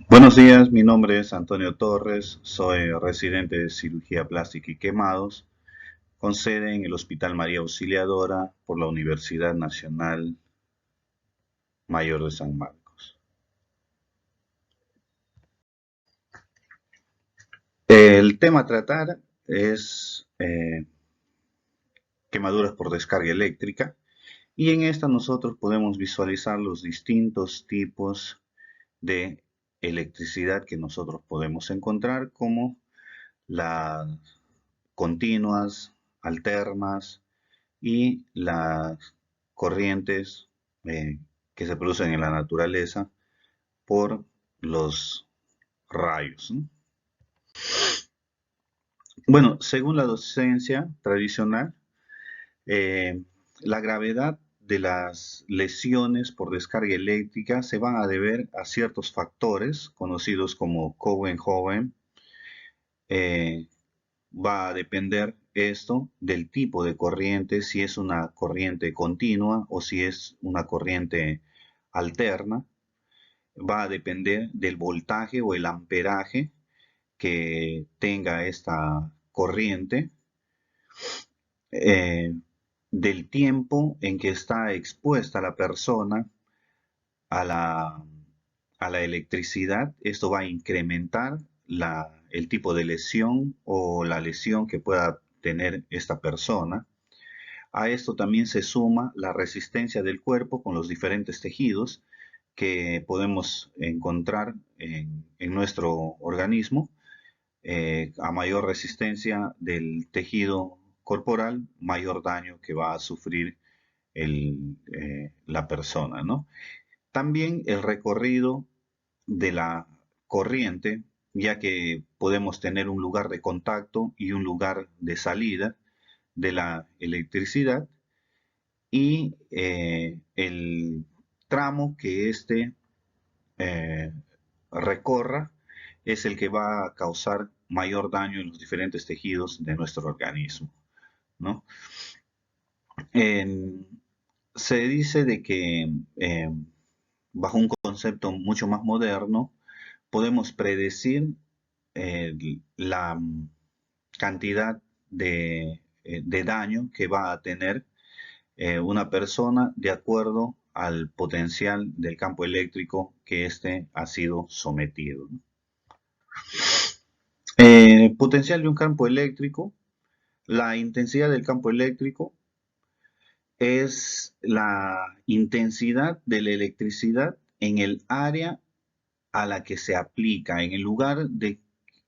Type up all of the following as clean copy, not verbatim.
Buenos días, mi nombre es Antonio Torres, soy residente de cirugía plástica y quemados, con sede en el Hospital María Auxiliadora por la Universidad Nacional Mayor de San Marcos. El tema a tratar es quemaduras por descarga eléctrica y en esta nosotros podemos visualizar los distintos tipos de electricidad que nosotros podemos encontrar como las continuas, alternas, y las corrientes que se producen en la naturaleza por los rayos, ¿no? Bueno, según la docencia tradicional, eh, la gravedad de las lesiones por descarga eléctrica se van a deber a ciertos factores conocidos como Cohen-Cohen. eh, Va a depender esto del tipo de corriente, si es una corriente continua o si es una corriente alterna. Va a depender del voltaje o el amperaje que tenga esta corriente, eh, del tiempo en que está expuesta la persona a la electricidad. Esto va a incrementar el tipo de lesión o la lesión que pueda tener esta persona. A esto también se suma la resistencia del cuerpo con los diferentes tejidos que podemos encontrar en nuestro organismo. A mayor resistencia del tejido corporal, mayor daño que va a sufrir la persona, ¿no? También el recorrido de la corriente, ya que podemos tener un lugar de contacto y un lugar de salida de la electricidad, y el tramo que éste eh, recorra es el que va a causar mayor daño en los diferentes tejidos de nuestro organismo, ¿no? En- Se dice de que bajo un concepto mucho más moderno podemos predecir la cantidad de daño que va a tener una persona de acuerdo al potencial del campo eléctrico que éste ha sido sometido, ¿no? Potencial de un campo eléctrico. La intensidad del campo eléctrico es la intensidad de la electricidad en el área a la que se aplica, en el lugar de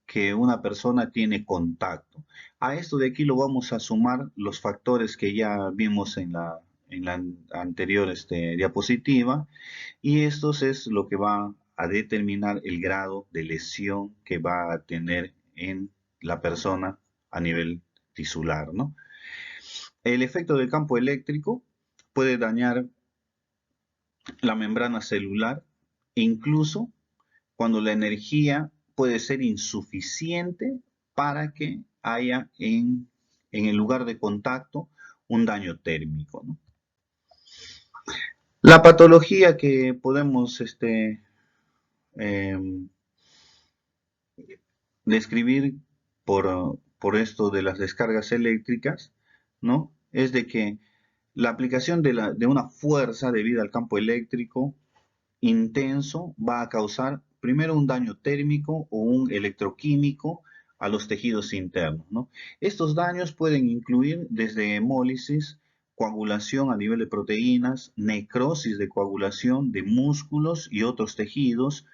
que una persona tiene contacto. A esto de aquí lo vamos a sumar los factores que ya vimos en la anterior diapositiva, y esto es lo que va a determinar el grado de lesión que va a tener en la persona a nivel tisular, ¿no? El efecto del campo eléctrico puede dañar la membrana celular, incluso cuando la energía puede ser insuficiente para que haya en el lugar de contacto un daño térmico, ¿no? La patología que podemos em, describir por esto de las descargas eléctricas, ¿no? Es de que la aplicación de una fuerza debido al campo eléctrico intenso va a causar primero un daño térmico o un electroquímico a los tejidos internos, ¿no? Estos daños pueden incluir desde hemólisis, coagulación a nivel de proteínas, necrosis de coagulación de músculos y otros tejidos,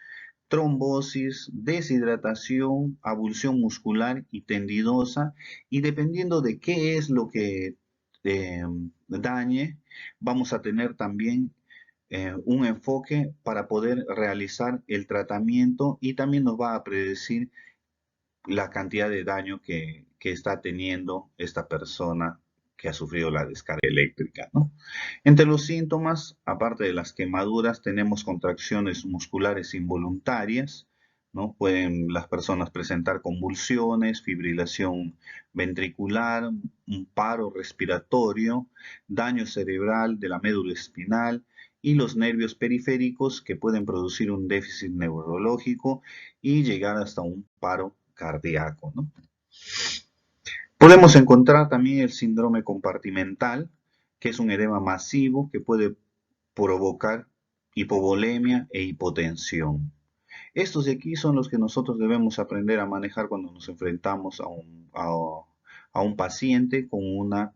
trombosis, deshidratación, abulsión muscular y tendidosa, y dependiendo de qué es lo que dañe, vamos a tener también un enfoque para poder realizar el tratamiento, y también nos va a predecir la cantidad de daño que está teniendo esta persona que ha sufrido la descarga eléctrica, ¿no? Entre los síntomas, aparte de las quemaduras, tenemos contracciones musculares involuntarias, ¿no? Pueden las personas presentar convulsiones, fibrilación ventricular, un paro respiratorio, daño cerebral de la médula espinal y los nervios periféricos que pueden producir un déficit neurológico y llegar hasta un paro cardíaco, ¿no? Podemos encontrar también el síndrome compartimental, que es un edema masivo que puede provocar hipovolemia e hipotensión. Estos de aquí son los que nosotros debemos aprender a manejar cuando nos enfrentamos a un paciente con una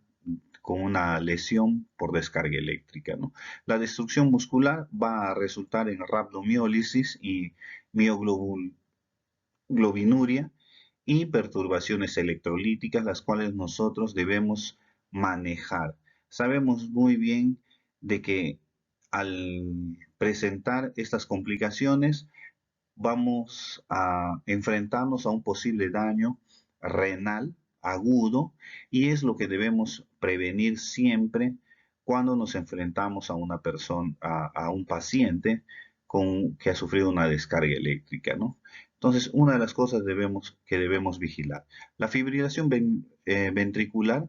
lesión por descarga eléctrica, ¿no? La destrucción muscular va a resultar en rhabdomiólisis y mioglobinuria y perturbaciones electrolíticas, las cuales nosotros debemos manejar. Sabemos muy bien de que al presentar estas complicaciones vamos a enfrentarnos a un posible daño renal agudo y es lo que debemos prevenir siempre cuando nos enfrentamos a una persona, a un paciente que ha sufrido una descarga eléctrica, ¿no? Entonces, una de las cosas que debemos vigilar, la fibrilación ventricular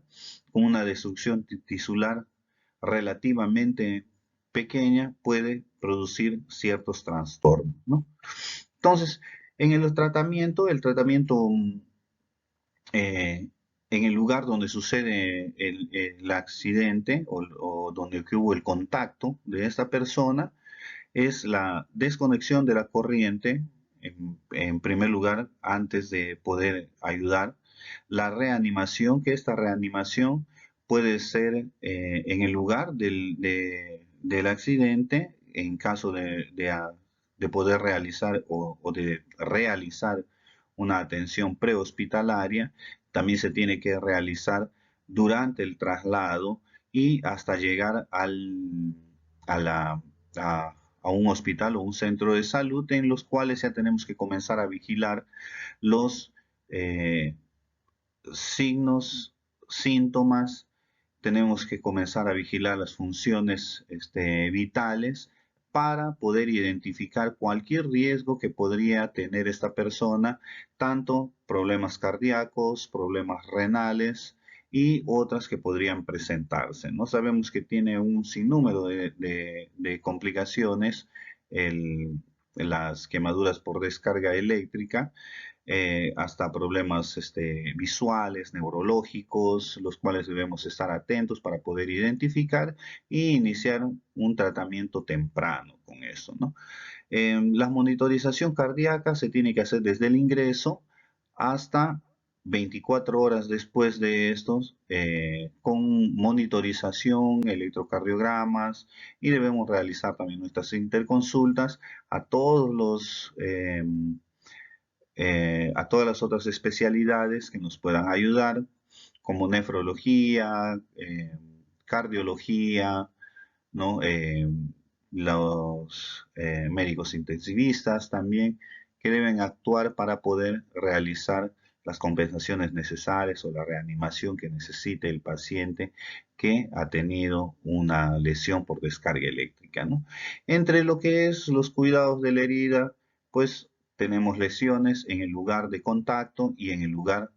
con una destrucción tisular relativamente pequeña puede producir ciertos trastornos, ¿no? Entonces, en el tratamiento eh, en el lugar donde sucede el accidente o donde hubo el contacto de esta persona, es la desconexión de la corriente, en primer lugar, antes de poder ayudar. La reanimación, que esta reanimación puede ser en el lugar del accidente, en caso de poder realizar o de realizar una atención prehospitalaria. También se tiene que realizar durante el traslado y hasta llegar a la, a, a un hospital o un centro de salud, en los cuales ya tenemos que comenzar a vigilar los eh, signos, síntomas, tenemos que comenzar a vigilar las funciones vitales para poder identificar cualquier riesgo que podría tener esta persona, tanto problemas cardíacos, problemas renales y otras que podrían presentarse. No sabemos que tiene un sinnúmero de complicaciones las quemaduras por descarga eléctrica, hasta problemas visuales, neurológicos, los cuales debemos estar atentos para poder identificar e iniciar un tratamiento temprano con eso, ¿no? La monitorización cardíaca se tiene que hacer desde el ingreso hasta 24 horas después de estos, con monitorización, electrocardiogramas, y debemos realizar también nuestras interconsultas a todos a todas las otras especialidades que nos puedan ayudar, como nefrología, cardiología, ¿no? Los médicos intensivistas también, que deben actuar para poder realizar las compensaciones necesarias o la reanimación que necesite el paciente que ha tenido una lesión por descarga eléctrica, ¿no? Entre lo que es los cuidados de la herida, pues tenemos lesiones en el lugar de contacto y en el lugar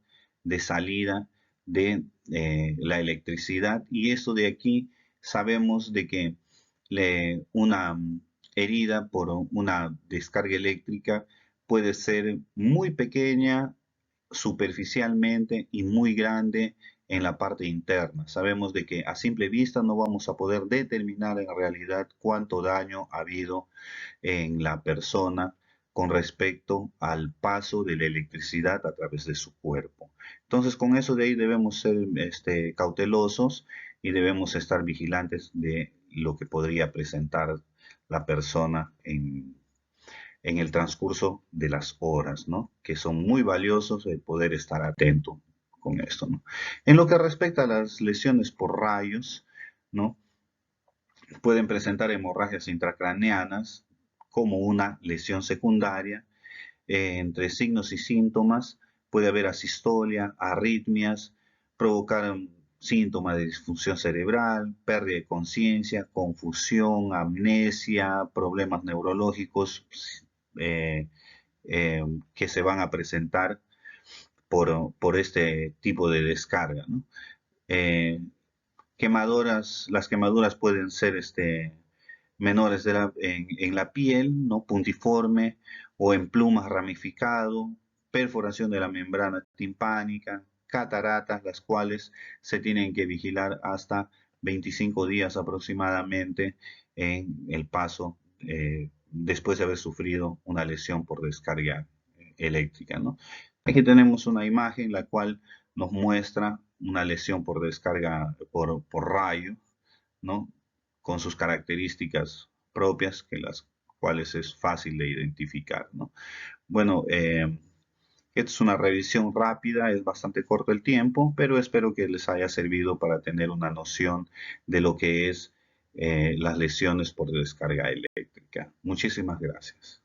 de salida de la electricidad, y esto de aquí sabemos de que una herida por una descarga eléctrica puede ser muy pequeña superficialmente y muy grande en la parte interna. Sabemos de que a simple vista no vamos a poder determinar en realidad cuánto daño ha habido en la persona con respecto al paso de la electricidad a través de su cuerpo. Entonces, con eso de ahí debemos ser cautelosos y debemos estar vigilantes de lo que podría presentar la persona en el transcurso de las horas, ¿no? Que son muy valiosos el poder estar atento con esto, ¿no? En lo que respecta a las lesiones por rayos, ¿no? Pueden presentar hemorragias intracraneanas como una lesión secundaria. Entre signos y síntomas puede haber asistolia, arritmias, provocar síntomas de disfunción cerebral, pérdida de conciencia, confusión, amnesia, problemas neurológicos eh, que se van a presentar por este tipo de descarga, ¿no? Las quemaduras pueden ser menores en la piel, ¿no? Puntiforme o en plumas ramificado, perforación de la membrana timpánica, cataratas, las cuales se tienen que vigilar hasta 25 días aproximadamente en el paso después de haber sufrido una lesión por descarga eléctrica, ¿no? Aquí tenemos una imagen la cual nos muestra una lesión por descarga por rayo, ¿no? Con sus características propias, que las cuales es fácil de identificar, ¿no? Bueno, esta es una revisión rápida, es bastante corto el tiempo, pero espero que les haya servido para tener una noción de lo que es las lesiones por descarga eléctrica. Muchísimas gracias.